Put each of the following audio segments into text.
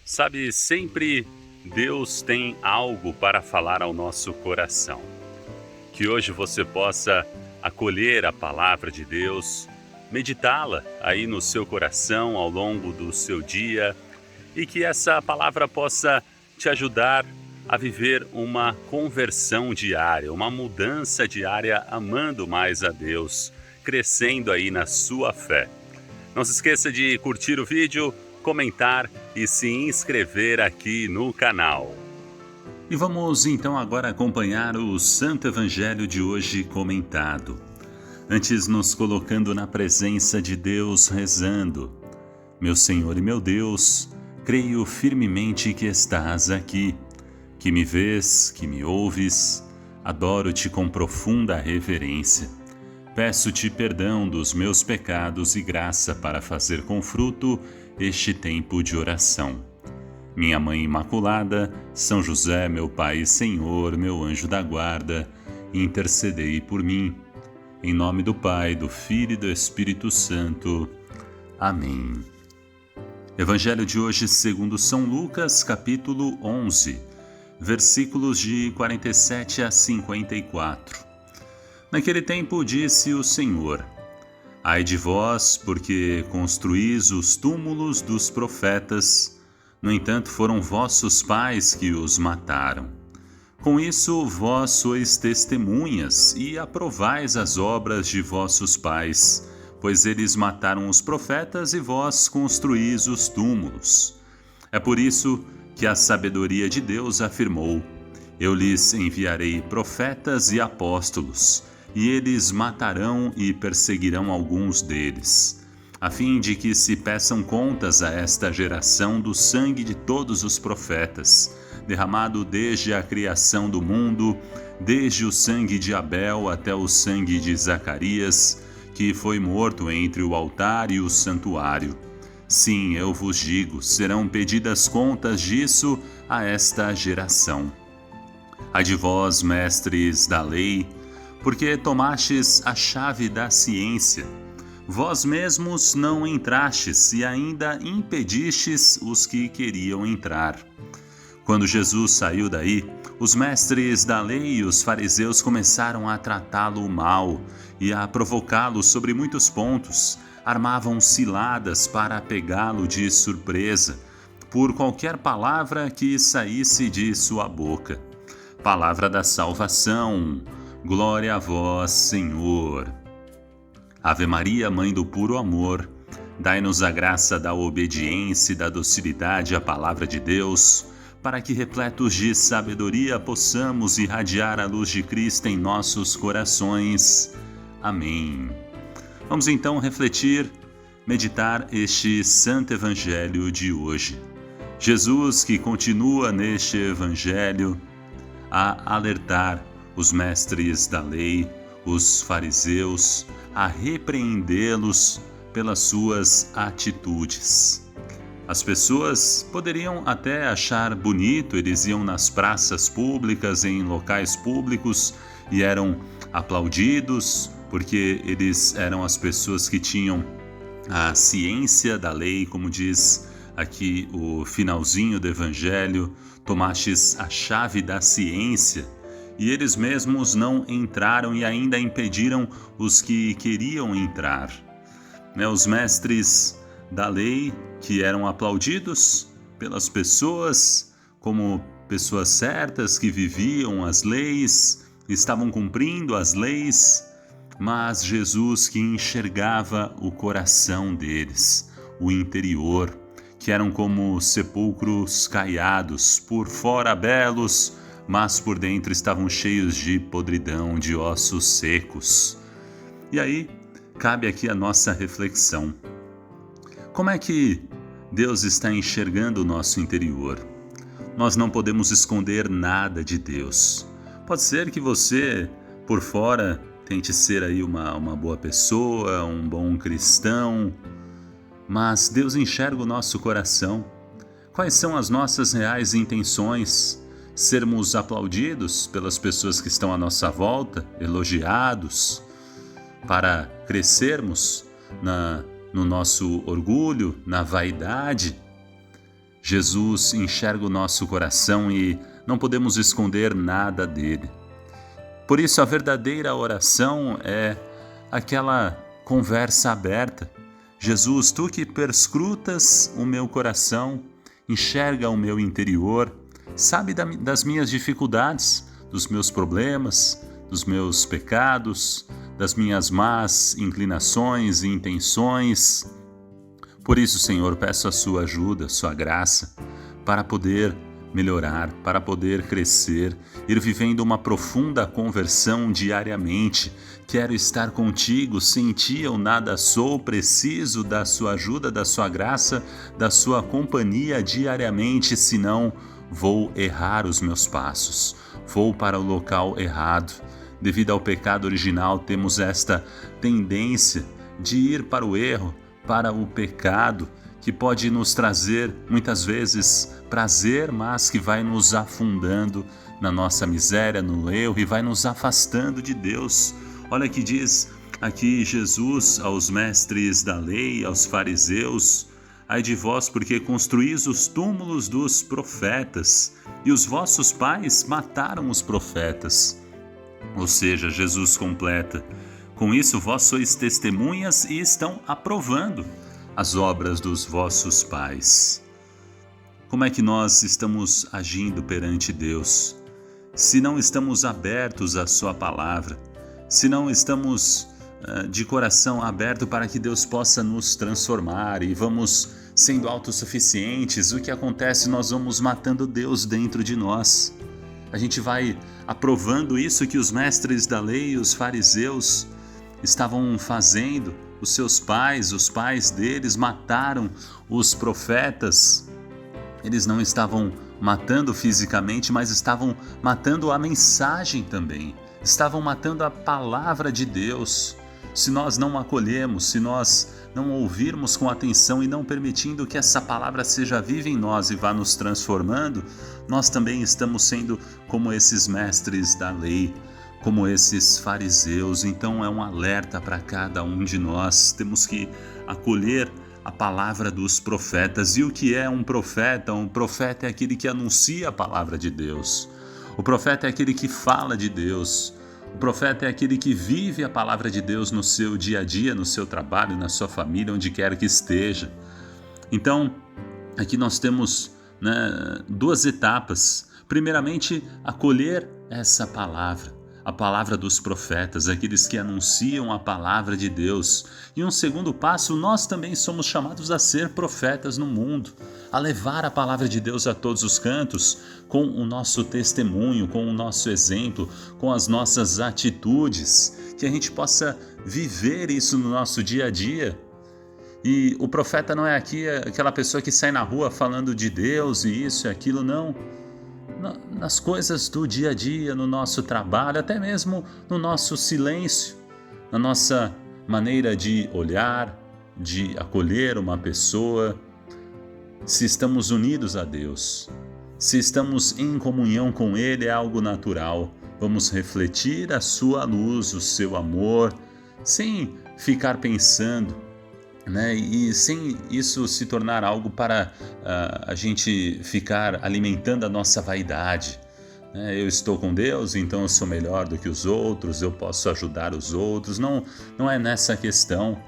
Sabe, sempre Deus tem algo para falar ao nosso coração. Que hoje você possa acolher a palavra de Deus, meditá-la aí no seu coração ao longo do seu dia e que essa palavra possa te ajudar a viver uma conversão diária, uma mudança diária, amando mais a Deus, crescendo aí na sua fé. Não se esqueça de curtir o vídeo, comentar e se inscrever aqui no canal. E vamos então agora acompanhar o Santo Evangelho de hoje comentado. Antes nos colocando na presença de Deus rezando. Meu Senhor e meu Deus, creio firmemente que estás aqui, que me vês, que me ouves, adoro-te com profunda reverência. Peço-te perdão dos meus pecados e graça para fazer com fruto este tempo de oração. Minha Mãe Imaculada, São José, meu Pai e Senhor, meu anjo da guarda, intercedei por mim. Em nome do Pai, do Filho e do Espírito Santo. Amém. Evangelho de hoje segundo São Lucas, capítulo 11, versículos de 47 a 54. Naquele tempo disse o Senhor: Ai de vós, porque construís os túmulos dos profetas, no entanto foram vossos pais que os mataram. Com isso vós sois testemunhas e aprovais as obras de vossos pais, pois eles mataram os profetas e vós construís os túmulos. É por isso que a sabedoria de Deus afirmou: Eu lhes enviarei profetas e apóstolos, e eles matarão e perseguirão alguns deles, a fim de que se peçam contas a esta geração do sangue de todos os profetas, derramado desde a criação do mundo, desde o sangue de Abel até o sangue de Zacarias, que foi morto entre o altar e o santuário. Sim, eu vos digo, serão pedidas contas disso a esta geração. Ai de vós, mestres da lei, porque tomastes a chave da ciência. Vós mesmos não entrastes e ainda impedistes os que queriam entrar. Quando Jesus saiu daí, os mestres da lei e os fariseus começaram a tratá-lo mal e a provocá-lo sobre muitos pontos. Armavam ciladas para pegá-lo de surpresa, por qualquer palavra que saísse de sua boca. Palavra da salvação. Glória a vós, Senhor. Ave Maria, Mãe do puro amor, dai-nos a graça da obediência e da docilidade à palavra de Deus, para que, repletos de sabedoria, possamos irradiar a luz de Cristo em nossos corações. Amém. Vamos então refletir, meditar este Santo Evangelho de hoje. Jesus, que continua neste Evangelho a alertar os mestres da lei, os fariseus, a repreendê-los pelas suas atitudes. As pessoas poderiam até achar bonito, eles iam nas praças públicas, em locais públicos, e eram aplaudidos, porque eles eram as pessoas que tinham a ciência da lei, como diz aqui o finalzinho do Evangelho, tomastes a chave da ciência. E eles mesmos não entraram e ainda impediram os que queriam entrar. Os mestres da lei, que eram aplaudidos pelas pessoas como pessoas certas que viviam as leis, estavam cumprindo as leis, mas Jesus que enxergava o coração deles, o interior, que eram como sepulcros caiados, por fora belos, mas por dentro estavam cheios de podridão, de ossos secos. E aí, cabe aqui a nossa reflexão. Como é que Deus está enxergando o nosso interior? Nós não podemos esconder nada de Deus. Pode ser que você, por fora, tente ser aí uma boa pessoa, um bom cristão, mas Deus enxerga o nosso coração. Quais são as nossas reais intenções? Sermos aplaudidos pelas pessoas que estão à nossa volta, elogiados, para crescermos no nosso orgulho, na vaidade? Jesus enxerga o nosso coração e não podemos esconder nada dele. Por isso, a verdadeira oração é aquela conversa aberta. Jesus, tu que perscrutas o meu coração, enxerga o meu interior, sabe das minhas dificuldades, dos meus problemas, dos meus pecados, das minhas más inclinações e intenções. Por isso, Senhor, peço a sua ajuda, sua graça, para poder melhorar, para poder crescer, ir vivendo uma profunda conversão diariamente. Quero estar contigo, sem ti eu nada sou, preciso da sua ajuda, da sua graça, da sua companhia diariamente, senão vou errar os meus passos, vou para o local errado. Devido ao pecado original, temos esta tendência de ir para o erro, para o pecado, que pode nos trazer muitas vezes prazer, mas que vai nos afundando na nossa miséria, no erro e vai nos afastando de Deus. Olha que diz aqui Jesus aos mestres da lei, aos fariseus: ai de vós, porque construís os túmulos dos profetas, e os vossos pais mataram os profetas. Ou seja, Jesus completa: com isso vós sois testemunhas e estão aprovando as obras dos vossos pais. Como é que nós estamos agindo perante Deus? Se não estamos abertos à sua palavra, se não estamos de coração aberto para que Deus possa nos transformar e vamos sendo autossuficientes, o que acontece? Nós vamos matando Deus dentro de nós. A gente vai aprovando isso que os mestres da lei, os fariseus, estavam fazendo. Os seus pais, os pais deles mataram os profetas. Eles não estavam matando fisicamente, mas estavam matando a mensagem também. Estavam matando a palavra de Deus. Se nós não acolhemos, se nós não ouvirmos com atenção e não permitindo que essa palavra seja viva em nós e vá nos transformando, nós também estamos sendo como esses mestres da lei, como esses fariseus. Então é um alerta para cada um de nós. Temos que acolher a palavra dos profetas. E o que é um profeta? Um profeta é aquele que anuncia a palavra de Deus. O profeta é aquele que fala de Deus. O profeta é aquele que vive a palavra de Deus no seu dia a dia, no seu trabalho, na sua família, onde quer que esteja. Então, aqui nós temos duas etapas. Primeiramente, acolher essa palavra, a palavra dos profetas, aqueles que anunciam a palavra de Deus. E um segundo passo, nós também somos chamados a ser profetas no mundo, a levar a palavra de Deus a todos os cantos, com o nosso testemunho, com o nosso exemplo, com as nossas atitudes, que a gente possa viver isso no nosso dia a dia. E o profeta não é aqui aquela pessoa que sai na rua falando de Deus e isso e aquilo, não. Nas coisas do dia a dia, no nosso trabalho, até mesmo no nosso silêncio, na nossa maneira de olhar, de acolher uma pessoa. Se estamos unidos a Deus, se estamos em comunhão com Ele, é algo natural. Vamos refletir a sua luz, o seu amor, sem ficar pensando, e sem isso se tornar algo para a gente ficar alimentando a nossa vaidade. Eu estou com Deus, então eu sou melhor do que os outros, eu posso ajudar os outros. Não é nessa questão.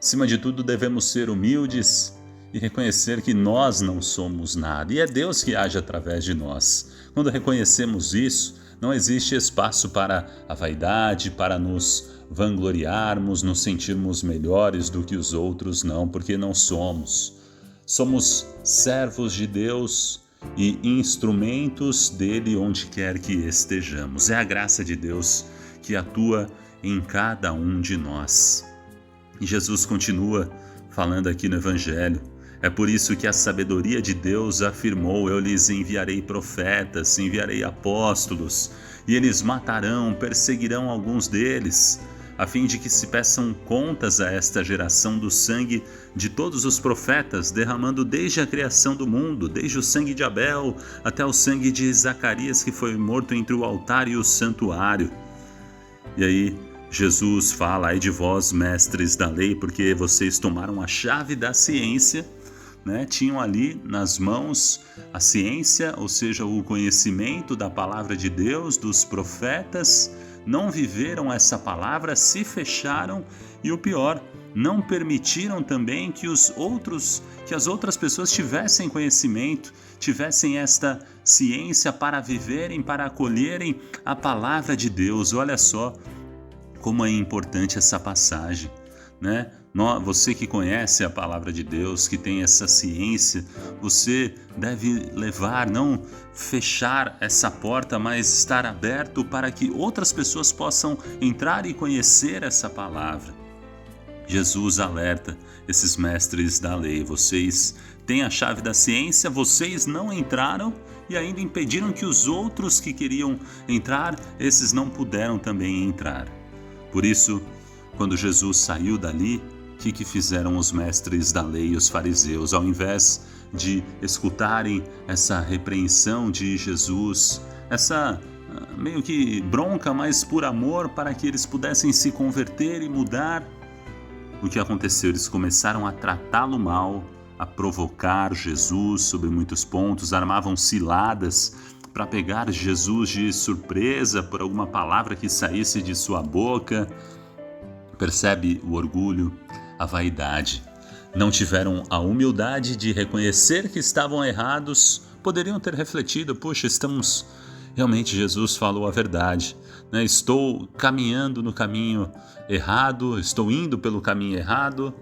Acima de tudo, devemos ser humildes e reconhecer que nós não somos nada. E é Deus que age através de nós. Quando reconhecemos isso, não existe espaço para a vaidade, para nos vangloriarmos, nos sentirmos melhores do que os outros, não, porque não somos. Somos servos de Deus e instrumentos dele onde quer que estejamos. É a graça de Deus que atua em cada um de nós. E Jesus continua falando aqui no Evangelho: é por isso que a sabedoria de Deus afirmou: eu lhes enviarei profetas, enviarei apóstolos, e eles matarão, perseguirão alguns deles, a fim de que se peçam contas a esta geração do sangue de todos os profetas, derramando desde a criação do mundo, desde o sangue de Abel até o sangue de Zacarias, que foi morto entre o altar e o santuário. E aí Jesus fala: ai de vós, mestres da lei, porque vocês tomaram a chave da ciência, né, tinham ali nas mãos a ciência, ou seja, o conhecimento da palavra de Deus, dos profetas, não viveram essa palavra, se fecharam e o pior, não permitiram também que as outras pessoas tivessem conhecimento, tivessem esta ciência para viverem, para acolherem a palavra de Deus. Olha só como é importante essa passagem, né? Você que conhece a palavra de Deus, que tem essa ciência, você deve levar, não fechar essa porta, mas estar aberto para que outras pessoas possam entrar e conhecer essa palavra. Jesus alerta esses mestres da lei: vocês têm a chave da ciência, vocês não entraram e ainda impediram que os outros que queriam entrar, esses não puderam também entrar. Por isso, quando Jesus saiu dali, o que fizeram os mestres da lei e os fariseus? Ao invés de escutarem essa repreensão de Jesus, essa meio que bronca, mas por amor, para que eles pudessem se converter e mudar, o que aconteceu? Eles começaram a tratá-lo mal, a provocar Jesus sobre muitos pontos, armavam ciladas para pegar Jesus de surpresa por alguma palavra que saísse de sua boca. Percebe o orgulho, a vaidade. Não tiveram a humildade de reconhecer que estavam errados. Poderiam ter refletido: puxa, realmente Jesus falou a verdade, né? Estou caminhando no caminho errado, estou indo pelo caminho errado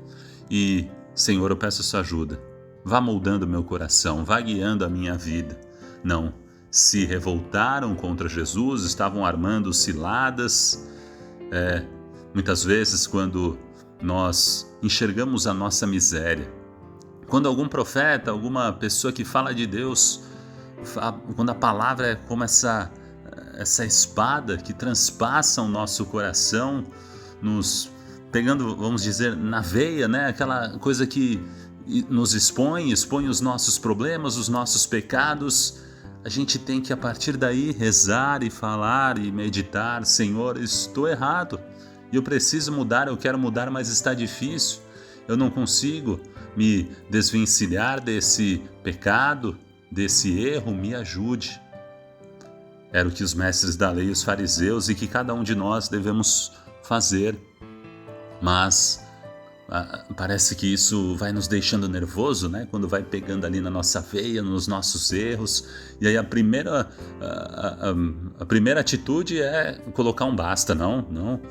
e, Senhor, eu peço sua ajuda. Vá moldando meu coração, vá guiando a minha vida. Não, se revoltaram contra Jesus, estavam armando ciladas. Muitas vezes, quando nós enxergamos a nossa miséria, quando algum profeta, alguma pessoa que fala de Deus, quando a palavra é como essa espada que transpassa o nosso coração, nos pegando, vamos dizer, na veia, né? Aquela coisa que nos expõe os nossos problemas, os nossos pecados, a gente tem que, a partir daí, rezar e falar e meditar: Senhor, estou errado. E eu preciso mudar, eu quero mudar, mas está difícil. Eu não consigo me desvencilhar desse pecado, desse erro, me ajude. Era o que os mestres da lei e os fariseus, e que cada um de nós devemos fazer. Mas parece que isso vai nos deixando nervoso, né? Quando vai pegando ali na nossa veia, nos nossos erros. E aí a primeira atitude é colocar um basta. Não.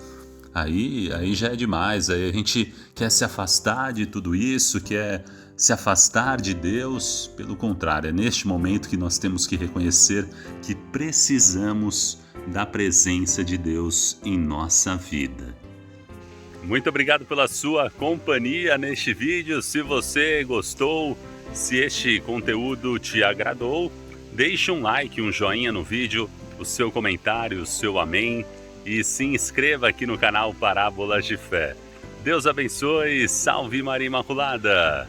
Aí já é demais, aí a gente quer se afastar de tudo isso, quer se afastar de Deus. Pelo contrário, é neste momento que nós temos que reconhecer que precisamos da presença de Deus em nossa vida. Muito obrigado pela sua companhia neste vídeo. Se você gostou, se este conteúdo te agradou, deixe um like, um joinha no vídeo, o seu comentário, o seu amém. E se inscreva aqui no canal Parábolas de Fé. Deus abençoe, salve Maria Imaculada!